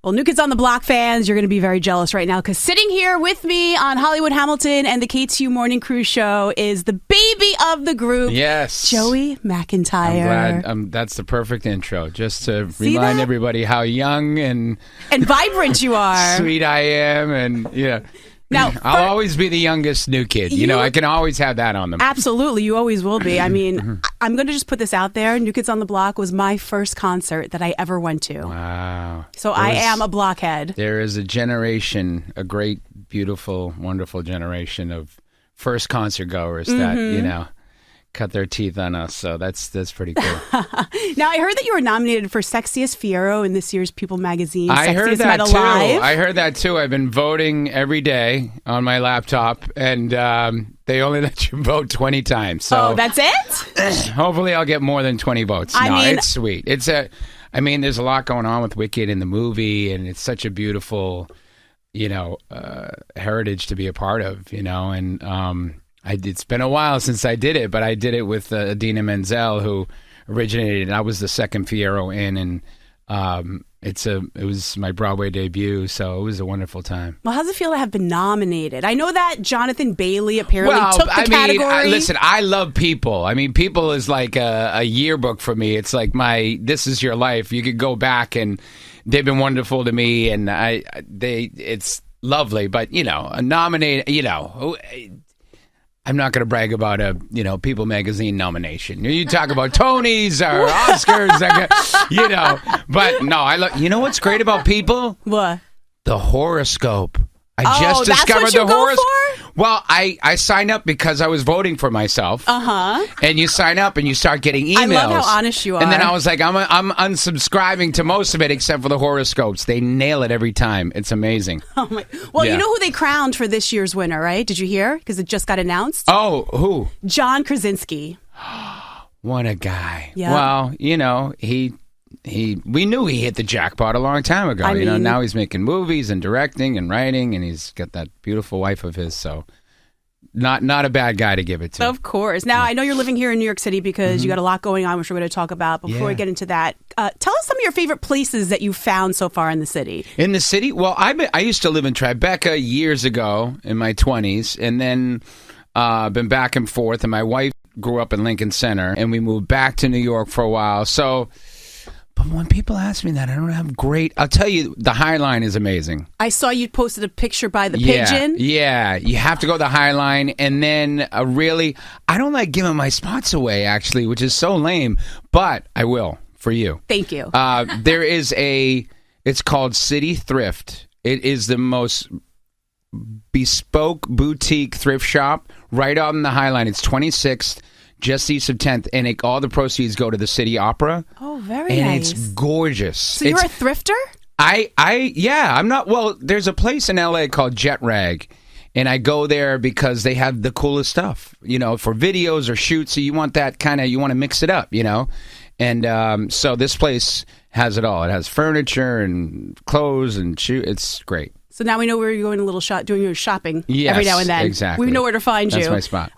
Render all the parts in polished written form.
Well, New Kids on the Block fans, you're going to be very jealous right now because sitting here with me on Hollywood Hamilton and the KTU Morning Crew show is the baby of the group. Yes. Joey McIntyre. I'm glad. That's the perfect intro. Just to remind everybody how young and vibrant you are. Sweet I am. And yeah. Now, I'll always be the youngest new kid. You know, I can always have that on them. Absolutely. You always will be. I mean, I'm going to just put this out there. New Kids on the Block was my first concert that I ever went to. Wow. So I am a blockhead. There is a generation, a great, beautiful, wonderful generation of first concert goers that, you know, cut their teeth on us. So that's pretty cool. Now, I heard that you were nominated for Sexiest Fiero in this year's People magazine. I heard that too. Alive. I heard that too. I've been voting every day on my laptop, and they only let you vote 20 times. So that's it? Hopefully I'll get more than 20 votes. It's sweet. I mean, there's a lot going on with Wicked in the movie, and it's such a beautiful, you know, heritage to be a part of, you know, and it's been a while since I did it, but I did it with Idina Menzel, who originated. I was the second Fiero in, and it was my Broadway debut, so it was a wonderful time. Well, how's it feel to have been nominated? I know that Jonathan Bailey apparently took the category. Listen, I love People. I mean, People is like a yearbook for me. It's like this is your life. You could go back, and they've been wonderful to me, and it's lovely. But you know, a nominate, you know. I'm not going to brag about a, you know, People magazine nomination. You talk about Tonys or Oscars, you know. But no, you know what's great about People? What? The horoscope. I just discovered that's what you the horoscope. go for? Well, I signed up because I was voting for myself. And you sign up and you start getting emails. I love how honest you are. And then I was like, I'm unsubscribing to most of it except for the horoscopes. They nail it every time. It's amazing. Oh my! Well, you know who they crowned for this year's winner, right? Did you hear? Because it just got announced. Oh, who? John Krasinski. What a guy! Yeah. Well, you know we knew he hit the jackpot a long time ago. You know, now he's making movies and directing and writing, and he's got that beautiful wife of his. So, not a bad guy to give it to. Of course. Now, I know you're living here in New York City because you got a lot going on, which we're going to talk about. Before we get into that, tell us some of your favorite places that you've found so far in the city. In the city? Well, I used to live in Tribeca years ago in my 20s, and then been back and forth. And my wife grew up in Lincoln Center, and we moved back to New York for a while. So. But when people ask me that, I don't have great... I'll tell you, the High Line is amazing. I saw you posted a picture by the Pigeon. Yeah, you have to go to the High Line. And then I don't like giving my spots away, actually, which is so lame. But I will, for you. Thank you. There is it's called City Thrift. It is the most bespoke boutique thrift shop right on the High Line. It's 26th. Just east of 10th, and all the proceeds go to the City Opera. Oh, very nice. And it's gorgeous. So you're a thrifter? I'm not, well, there's a place in LA called Jet Rag, and I go there because they have the coolest stuff, you know, for videos or shoots, so you want that you want to mix it up, you know? And so this place has it all. It has furniture and clothes and it's great. So now we know where you're going doing your shopping yes, every now and then. Exactly. We know where to find you. That's my spot.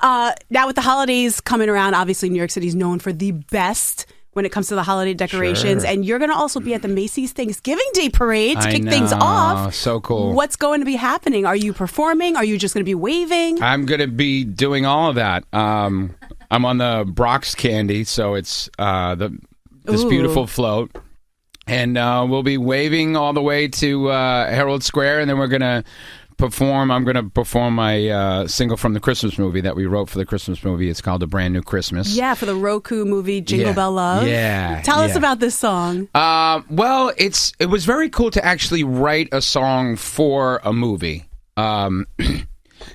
Now with the holidays coming around, obviously New York City is known for the best when it comes to the holiday decorations. Sure. And you're going to also be at the Macy's Thanksgiving Day Parade to kick things off. So cool. What's going to be happening? Are you performing? Are you just going to be waving? I'm going to be doing all of that. I'm on the Brock's Candy, so it's this beautiful float. And we'll be waving all the way to Herald Square, and then we're going to perform. I'm going to perform my single from the Christmas movie that we wrote for the Christmas movie. It's called A Brand New Christmas. Yeah, for the Roku movie, Jingle Bell Love. Yeah. Tell us about this song. Well, it was very cool to actually write a song for a movie.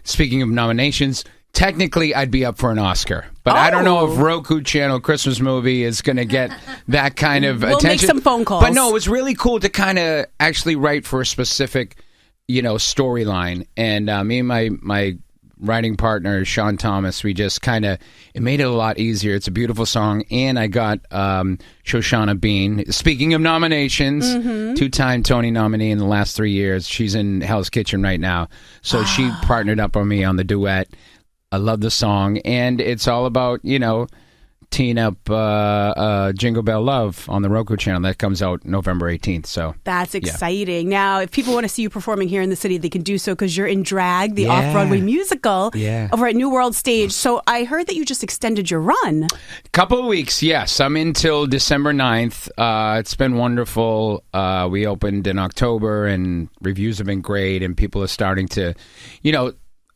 Speaking of nominations, technically I'd be up for an Oscar. But I don't know if Roku Channel Christmas movie is going to get that kind of attention. We'll make some phone calls. But no, it was really cool to kind of actually write for a specific, you know, storyline. And me and my writing partner, Sean Thomas, we just it made it a lot easier. It's a beautiful song. And I got Shoshana Bean. Speaking of nominations, 2-time Tony nominee in the last 3 years. She's in Hell's Kitchen right now. So she partnered up on me on the duet. I love the song, and it's all about, you know, Teen Up Jingle Bell Love on the Roku channel. That comes out November 18th. So that's exciting. Now, if people want to see you performing here in the city, they can do so because you're in Drag, the off-Broadway musical, over at New World Stage. So I heard that you just extended your run. Couple of weeks, yes. I'm in till December 9th. It's been wonderful. We opened in October, and reviews have been great, and people are starting to,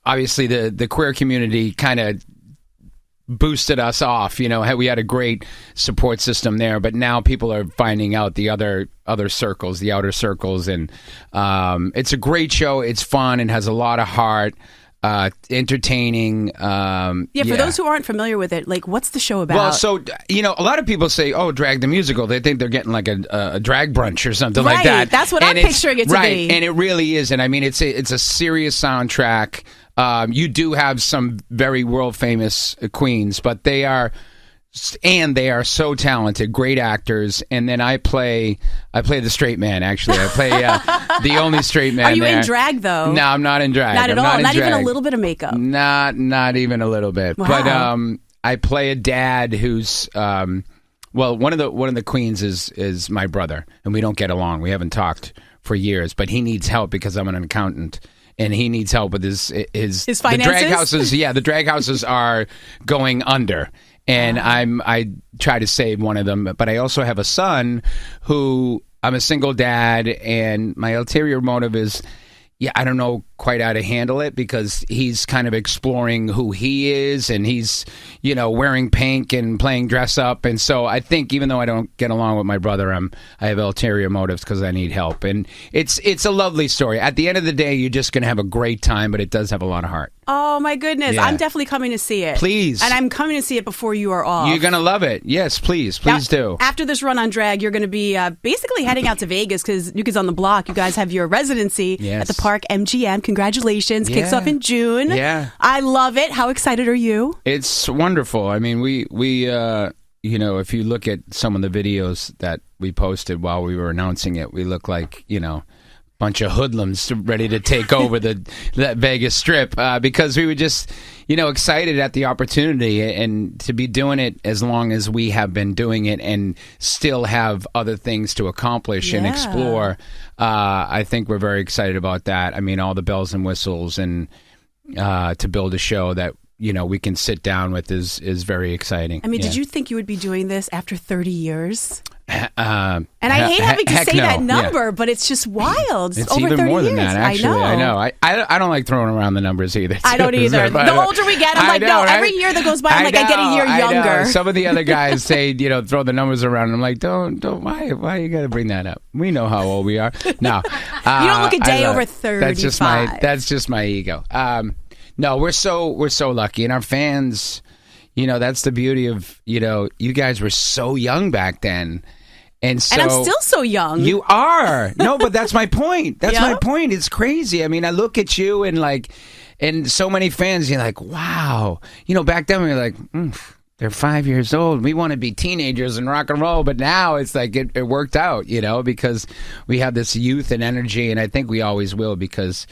obviously the queer community kind of boosted us off. We had a great support system there, but now people are finding out the other circles, the outer circles, and it's a great show. It's fun and has a lot of heart. Entertaining. For those who aren't familiar with it, like, what's the show about? Well, so, a lot of people say, oh, Drag the Musical. They think they're getting like a drag brunch or something like that. That's what I'm picturing it to be. And it really is. And I mean, it's a serious soundtrack. You do have some very world famous queens, but they are so talented, great actors. And then I play the straight man. Actually, I play the only straight man. Are you there. In drag though? No, I'm not in drag. Not at all. Not even a little bit of makeup. Not even a little bit. Wow. But I play a dad who's one of the queens is my brother, and we don't get along. We haven't talked for years, but he needs help because I'm an accountant. And he needs help with his finances? The drag houses. Yeah, the drag houses are going under. And I try to save one of them. But I also have a son who, I'm a single dad, and my ulterior motive is, I don't know quite how to handle it because he's kind of exploring who he is, and he's, wearing pink and playing dress up. And so I think even though I don't get along with my brother, I have ulterior motives because I need help. And it's a lovely story. At the end of the day, you're just going to have a great time, but it does have a lot of heart. Oh, my goodness. Yeah. I'm definitely coming to see it. Please. And I'm coming to see it before you are off. You're going to love it. Yes, please. Please do. After this run on Drag, you're going to be basically heading out to Vegas because New Kids on the Block, you guys have your residency at the Park MGM. Congratulations. Kicks off in June. Yeah. I love it. How excited are you? It's wonderful. I mean, we if you look at some of the videos that we posted while we were announcing it, we look like, bunch of hoodlums ready to take over that Vegas Strip because we were just, excited at the opportunity and to be doing it as long as we have been doing it and still have other things to accomplish and explore. I think we're very excited about that. I mean, all the bells and whistles and to build a show that, we can sit down with is very exciting. I mean, did you think you would be doing this after 30 years? And I hate having to say that number, but it's just wild. It's over even 30 more than years. that, actually. I know. I don't like throwing around the numbers either. I don't either. The older we get, I'm like, no, right? Every year that goes by, I get a year younger. Some of the other guys say, throw the numbers around. And I'm like, don't, why you got to bring that up? We know how old we are. No. You don't look a day over 35. That's just my ego. No, we're so lucky. And our fans, that's the beauty of, you guys were so young back then. And I'm still so young. You are. No, but that's my point. That's my point. It's crazy. I mean, I look at you and so many fans, you're like, wow. Back then we were like, they're 5 years old. We want to be teenagers and rock and roll. But now it's like it worked out, because we have this youth and energy. And I think we always will because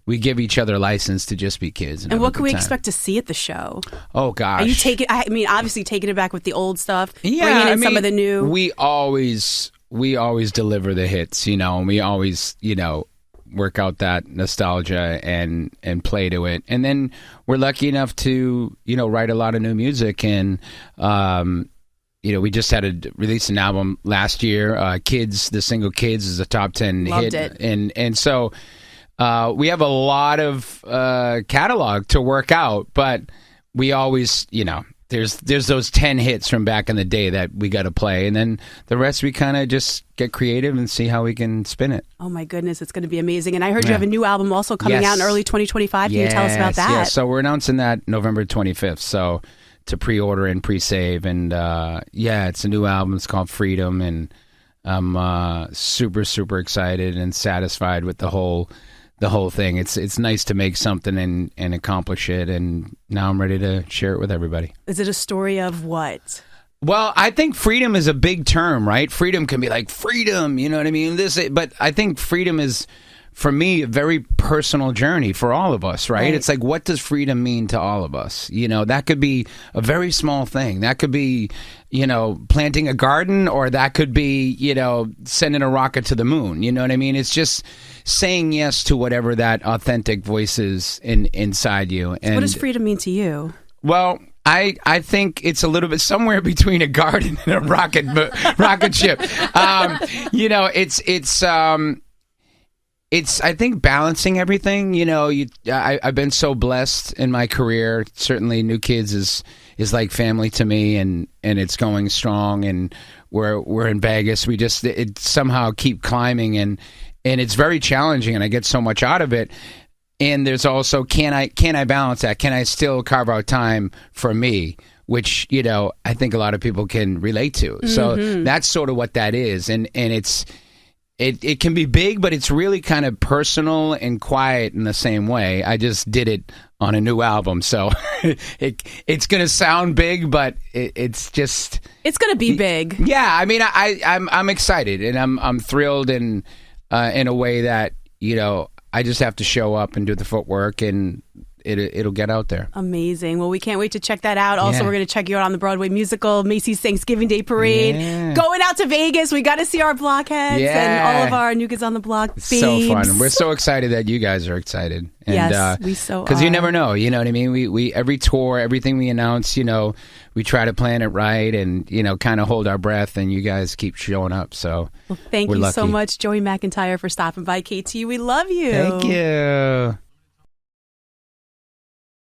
we give each other license to just be kids. And what can we expect to see at the show? Oh, gosh. Are you obviously taking it back with the old stuff, bringing in some of the new. We always deliver the hits, and we always, work out that nostalgia and play to it. And then we're lucky enough to, write a lot of new music. And, we just had to release an album last year. Kids, the single Kids is a top 10 Loved hit. It. And so we have a lot of catalog to work out, but we always, there's those 10 hits from back in the day that we got to play, and then the rest we kind of just get creative and see how we can spin it. Oh my goodness, it's going to be amazing. And I heard you have a new album also coming out in early 2025. Can you tell us about that? Yes, so we're announcing that November 25th, so to pre-order and pre-save, and it's a new album. It's called Freedom, and I'm super, super excited and satisfied with the whole thing. It's nice to make something and accomplish it, and now I'm ready to share it with everybody. Is it a story of what? Well, I think freedom is a big term, right? Freedom can be like freedom, you know what I mean? But I think freedom is for me, a very personal journey for all of us, right? It's like, what does freedom mean to all of us? You know, that could be a very small thing. That could be, you know, planting a garden, or that could be, you know, sending a rocket to the moon. You know what I mean? It's just saying yes to whatever that authentic voice is inside you. And what does freedom mean to you? Well, I think it's a little bit somewhere between a garden and a rocket ship. You know, it's I think balancing everything. You know, I've been so blessed in my career. Certainly, New Kids is like family to me, and it's going strong. And we're in Vegas. It somehow keep climbing, and it's very challenging. And I get so much out of it. And there's also, can I balance that? Can I still carve out time for me? Which, you know, I think a lot of people can relate to. Mm-hmm. So that's sort of what that is. And it can be big, but it's really kind of personal and quiet in the same way. I just did it on a new album. So it's going to sound big, but it's just... It's going to be big. Yeah. I mean, I'm excited, and I'm thrilled in a way that, you know, I just have to show up and do the footwork, and it'll get out there. Amazing. Well, we can't wait to check that out. Also, we're going to check you out on the Broadway musical, Macy's Thanksgiving Day Parade. Yeah. Going out to Vegas. We got to see our blockheads and all of our New Kids on the Block babes. So fun. We're so excited that you guys are excited. And, yes, we so are. Because you never know. You know what I mean? We every tour, everything we announce, you know, we try to plan it right and, you know, kind of hold our breath, and you guys keep showing up. So thank you so much, Joey McIntyre, for stopping by KT. We love you. Thank you.